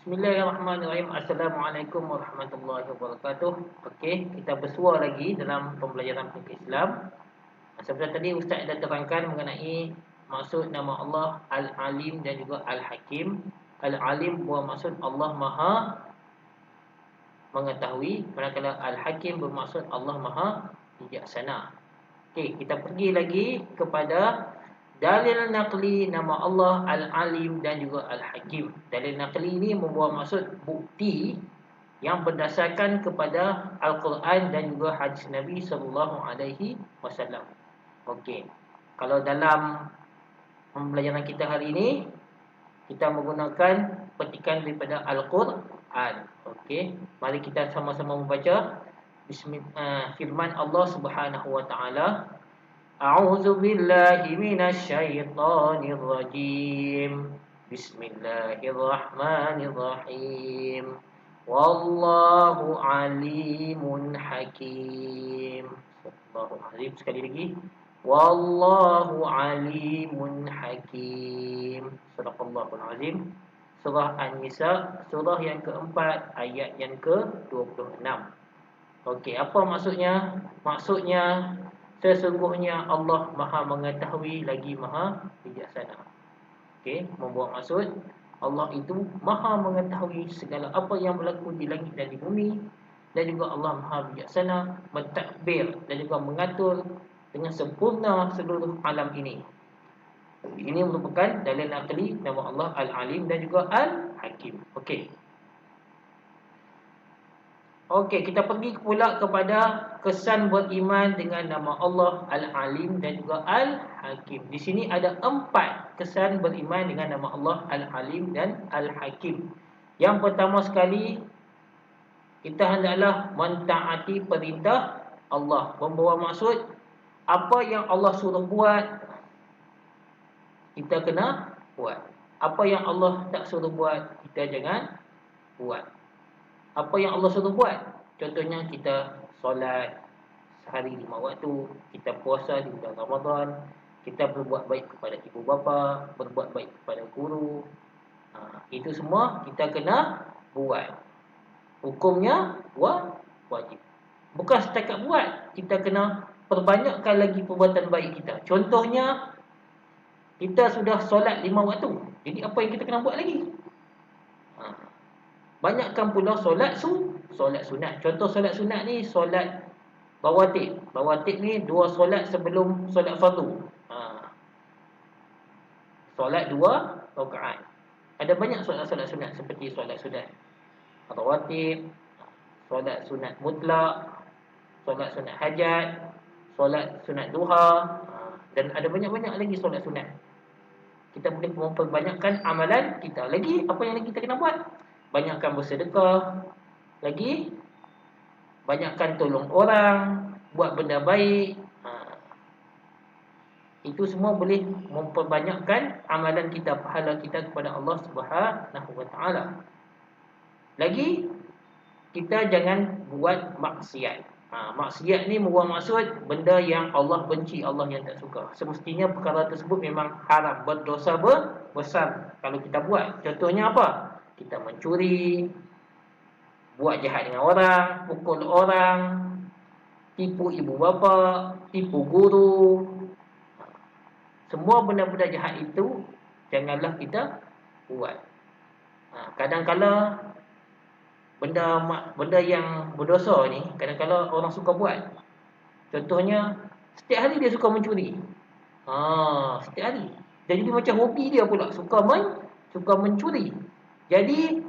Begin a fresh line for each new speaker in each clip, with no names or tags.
Bismillahirrahmanirrahim. Assalamualaikum warahmatullahi wabarakatuh. Okey, kita bersua lagi dalam pembelajaran fikih Islam. Seperti tadi Ustaz dah terangkan mengenai maksud nama Allah Al-Alim dan juga Al-Hakim. Al-Alim bermaksud Allah Maha mengetahui, manakala Al-Hakim bermaksud Allah Maha bijaksana. Okey, kita pergi lagi kepada dalil naqli nama Allah Al-Alim dan juga Al-Hakim. Dalil naqli ini membawa maksud bukti yang berdasarkan kepada Al-Quran dan juga hadis Nabi sallallahu alaihi wasallam. Okey. Kalau dalam pembelajaran kita hari ini kita menggunakan petikan daripada Al-Quran. Okey. Mari kita sama-sama membaca firman Allah Subhanahu wa taala. A'udzu billahi minasy syaithanir rajim. Bismillahirrahmanirrahim. Wallahu alimun hakim. Allahu alim. Sekali lagi. Wallahu alimun hakim. Sadaqallahul azim. Surah An-Nisa, surah yang keempat, ayat yang ke-26. Okey, apa maksudnya? Maksudnya sesungguhnya Allah Maha mengetahui lagi Maha bijaksana. Okey, membuat maksud Allah itu Maha mengetahui segala apa yang berlaku di langit dan di bumi, dan juga Allah Maha bijaksana mentadbir dan juga mengatur dengan sempurna seluruh alam ini. Ini merupakan dalil naqli nama Allah Al-Alim dan juga Al-Hakim. Okey. Okey, kita pergi pula kepada kesan beriman dengan nama Allah Al-Alim dan juga Al-Hakim. Di sini ada 4 kesan beriman dengan nama Allah Al-Alim dan Al-Hakim. Yang pertama sekali, kita hendaklah mentaati perintah Allah. Membawa maksud, apa yang Allah suruh buat, kita kena buat. Apa yang Allah tak suruh buat, kita jangan buat. Apa yang Allah suruh buat, contohnya kita solat sehari 5 waktu, kita puasa di bulan Ramadan, kita berbuat baik kepada ibu bapa, berbuat baik kepada guru. Itu semua kita kena buat. Hukumnya wajib. Bukan setakat buat, kita kena perbanyakkan lagi perbuatan baik kita. Contohnya, kita sudah solat 5 waktu, jadi apa yang kita kena buat lagi? Banyakkan pula solat sunat. Contoh solat sunat ni, solat rawatib. Rawatib ni 2 solat sebelum solat fardu. Solat 2 rakaat. Ada banyak solat-solat sunat seperti solat sunat rawatib, solat sunat mutlak, solat sunat hajat, solat sunat duha, dan ada banyak-banyak lagi solat sunat. Kita boleh memperbanyakkan amalan kita. Lagi, apa yang lagi kita kena buat? Banyakkan bersedekah, lagi banyakkan tolong orang, buat benda baik. Itu semua boleh memperbanyakkan amalan kita, pahala kita kepada Allah Subhanahu wa taala. Lagi, kita jangan buat maksiat. Maksiat ni membuat maksud benda yang Allah benci, Allah yang tak suka. Semestinya perkara tersebut memang haram, berdosa besar kalau kita buat. Contohnya apa? Kita mencuri, buat jahat dengan orang, pukul orang, tipu ibu bapa, tipu guru. Semua benda-benda jahat itu janganlah kita buat. Kadang-kala benda yang berdosa ni, kadang-kala orang suka buat. Contohnya, setiap hari dia suka mencuri. Setiap hari. Jadi dia macam hobi dia pula, suka mencuri. Jadi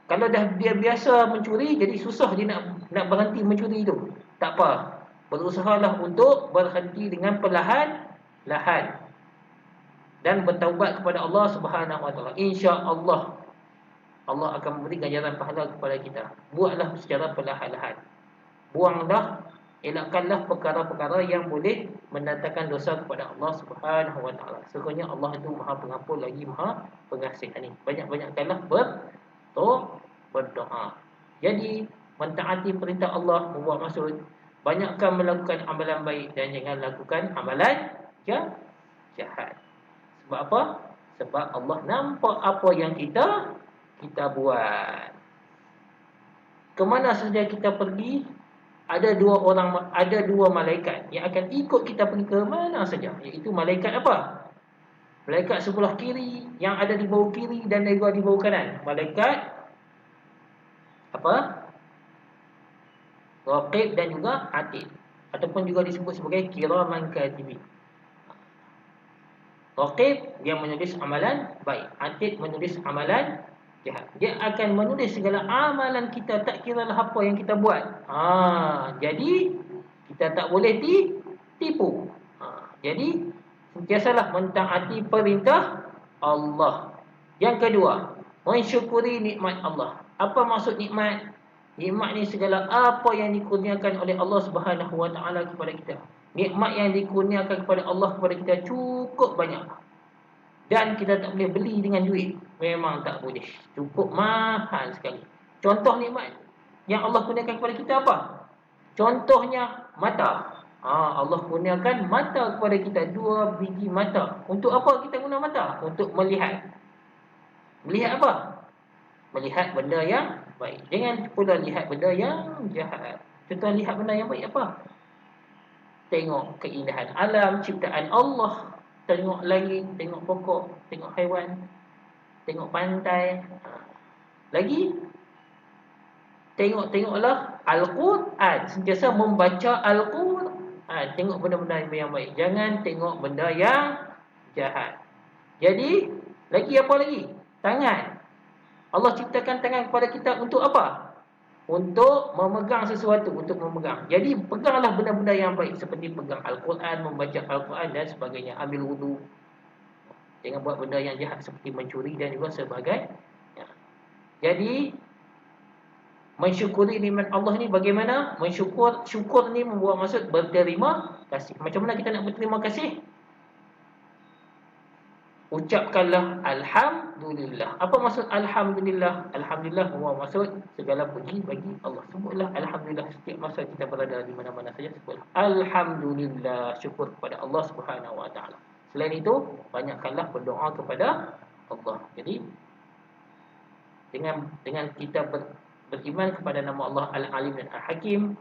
kalau dah dia biasa mencuri, jadi susah dia nak berhenti mencuri itu. Tak apa, berusahalah untuk berhenti dengan perlahan-lahan dan bertaubat kepada Allah Subhanahu wa taala. Insya-Allah Allah akan memberi ganjaran pahala kepada kita. Buatlah secara perlahan-lahan. Buanglah, elakkanlah perkara-perkara yang boleh mendatangkan dosa kepada Allah Subhanahu wa taala. Sesungguhnya Allah itu Maha Pengampun lagi Maha Pengasih. Banyak-banyakkanlah berdoa. Jadi, mentaati perintah Allah membuat maksud banyakkan melakukan amalan baik dan jangan lakukan amalan jahat. Sebab apa? Sebab Allah nampak apa yang kita kita buat. Kemana saja kita pergi, ada dua malaikat yang akan ikut kita pergi ke mana saja, iaitu malaikat apa? Malaikat sebelah kiri yang ada di bawah kiri dan juga di bawah kanan. Malaikat apa? Raqib dan juga atid, ataupun juga disebut sebagai kiraman katibin. Raqib dia menulis amalan baik, atid menulis amalan jahat. Dia akan menulis segala amalan kita, tak kiralah apa yang kita buat. Jadi kita tak boleh tipu. Jadi sentiasalah mentaati perintah Allah. Yang kedua, mensyukuri nikmat Allah. Apa maksud nikmat? Nikmat ni segala apa yang dikurniakan oleh Allah Subhanahu Wa Taala kepada kita. Nikmat yang dikurniakan kepada Allah kepada kita cukup banyak. Dan kita tak boleh beli dengan duit. Memang tak boleh. Cukup mahal sekali. Contoh nikmat yang Allah kurniakan kepada kita apa? Contohnya mata. Allah kurniakan mata kepada kita, 2 biji mata. Untuk apa kita guna mata? Untuk melihat. Melihat apa? Melihat benda yang baik. Jangan pula lihat benda yang jahat. Contoh lihat benda yang baik apa? Tengok keindahan alam, ciptaan Allah. Tengok langit, tengok pokok, tengok haiwan, tengok pantai. Lagi, tengoklah Al-Quran. Sentiasa membaca Al-Quran. Tengok benda-benda yang baik. Jangan tengok benda yang jahat. Jadi, lagi apa lagi? Tangan. Allah ciptakan tangan kepada kita untuk apa? Untuk memegang sesuatu, untuk memegang. Jadi peganglah benda-benda yang baik, seperti pegang Al-Quran, membaca Al-Quran dan sebagainya. Ambil wudu. Jangan buat benda yang jahat seperti mencuri dan juga sebagainya. Jadi mensyukuri nikmat Allah ni bagaimana? Syukur ni membuat maksud berterima kasih. Macam mana kita nak berterima kasih? Ucapkanlah Alhamdulillah. Apa maksud Alhamdulillah? Alhamdulillah maksud segala puji bagi Allah. Sebutlah Alhamdulillah setiap masa kita berada di mana-mana saja. Sebutlah Alhamdulillah, syukur kepada Allah Subhanahu Wa Taala. Selain itu, banyakkanlah berdoa kepada Allah. Jadi dengan kita beriman kepada nama Allah Al-Alim dan Al-Hakim,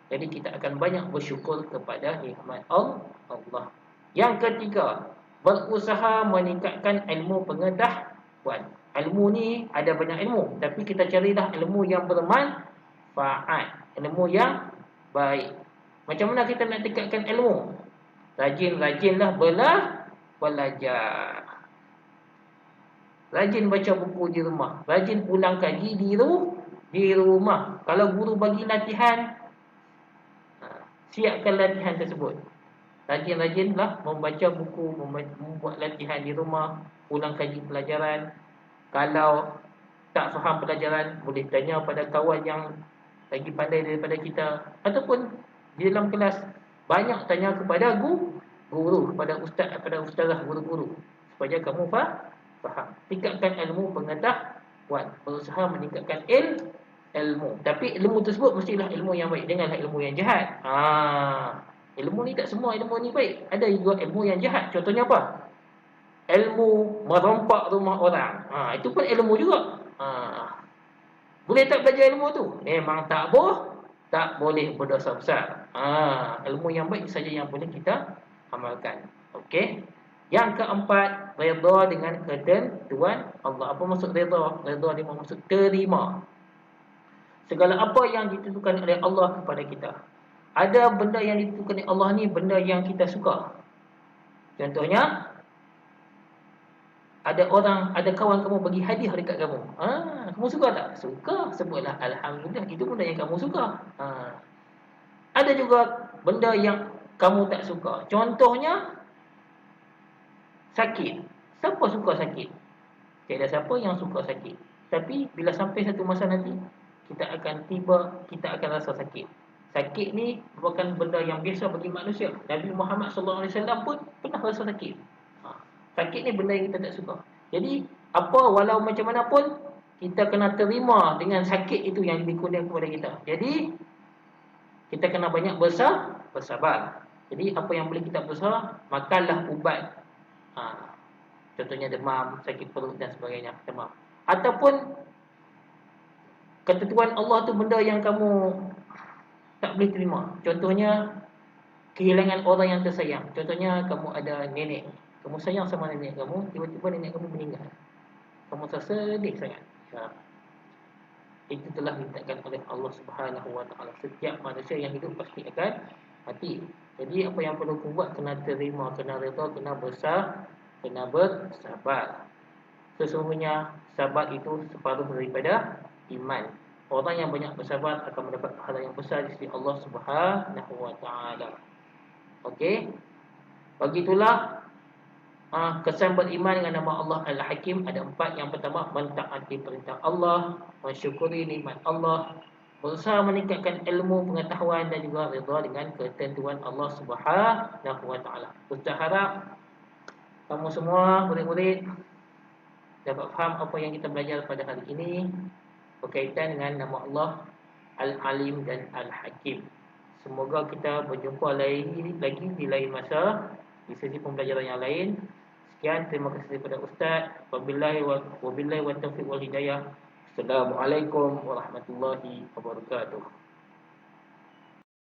jadi kita akan banyak bersyukur kepada nikmat Allah. Yang ketiga, berusaha meningkatkan ilmu pengetahuan. Ilmu ni ada banyak ilmu, tapi kita carilah ilmu yang bermanfaat, ilmu yang baik. Macam mana kita nak tingkatkan ilmu? Rajin-rajinlah belajar. Rajin baca buku di rumah, rajin pulang kaji di rumah. Kalau guru bagi latihan, siapkan latihan tersebut. Rajin-rajinlah membaca buku, membuat latihan di rumah, pulang kaji pelajaran. Kalau tak faham pelajaran, boleh tanya pada kawan yang lagi pandai daripada kita, ataupun di dalam kelas banyak tanya kepada guru, kepada ustaz, kepada ustazah, guru-guru, supaya kamu faham. Tingkatkan ilmu pengetahuan, berusaha meningkatkan ilmu. Tapi ilmu tersebut mestilah ilmu yang baik, janganlah ilmu yang jahat. Ilmu ni tak semua ilmu ni baik. Ada juga ilmu yang jahat. Contohnya apa? Ilmu merompak rumah orang. Itu pun ilmu juga. Boleh tak belajar ilmu tu? Memang tak boleh, berdosa besar. Ilmu yang baik saja yang boleh kita amalkan. Okey. Yang keempat, redha dengan ketentuan Allah. Apa maksud redha? Redha ni maksud terima segala apa yang ditentukan oleh Allah kepada kita. Ada benda yang ditentukan oleh Allah ni benda yang kita suka. Contohnya, ada kawan kamu bagi hadiah dekat kamu. Kamu suka tak? Suka. Sebutlah Alhamdulillah, itu benda yang kamu suka. Ada juga benda yang kamu tak suka. Contohnya, sakit. Siapa suka sakit? Tiada siapa yang suka sakit. Tapi bila sampai satu masa nanti, kita akan rasa sakit. Sakit ni merupakan benda yang biasa bagi manusia. Nabi Muhammad SAW pun pernah rasa sakit. Sakit ni benda yang kita tak suka. Jadi, walau macam mana pun, kita kena terima dengan sakit itu yang dikurniakan kepada kita. Jadi, kita kena banyak bersabar. Jadi, apa yang boleh kita berusaha, makanlah ubat. Contohnya demam, sakit perut dan sebagainya. Demam. Ataupun ketentuan Allah tu benda yang kamu tak boleh terima. Contohnya kehilangan orang yang tersayang. Contohnya kamu ada nenek, kamu sayang sama nenek kamu, tiba-tiba nenek kamu meninggal. Kamu rasa sedih sangat. Ya. Itu telah ditetapkan oleh Allah Subhanahu Wa Taala. Setiap manusia yang hidup pasti akan mati. Jadi apa yang perlu kau buat, kena terima, kena redha, kena bersabar. Sesungguhnya sabar itu separuh daripada iman. Orang yang banyak bersabar akan mendapat pahala yang besar di sisi Allah Subhanahu Wa Taala. Okey. Begitulah kesan beriman dengan nama Allah Al-Hakim. Ada 4. Yang pertama, mentaati perintah Allah, mensyukuri nikmat Allah, berusaha meningkatkan ilmu, pengetahuan dan juga redha dengan ketentuan Allah Subhanahu Wa Taala. Ustaz harap kamu semua murid-murid dapat faham apa yang kita belajar pada hari ini berkaitan dengan nama Allah Al-Alim dan Al-Hakim. Semoga kita berjumpa lagi di lain masa, di sesi pembelajaran yang lain. Sekian, terima kasih kepada Ustaz. Wabillahi wa taufiq wal hidayah. Assalamualaikum warahmatullahi wabarakatuh.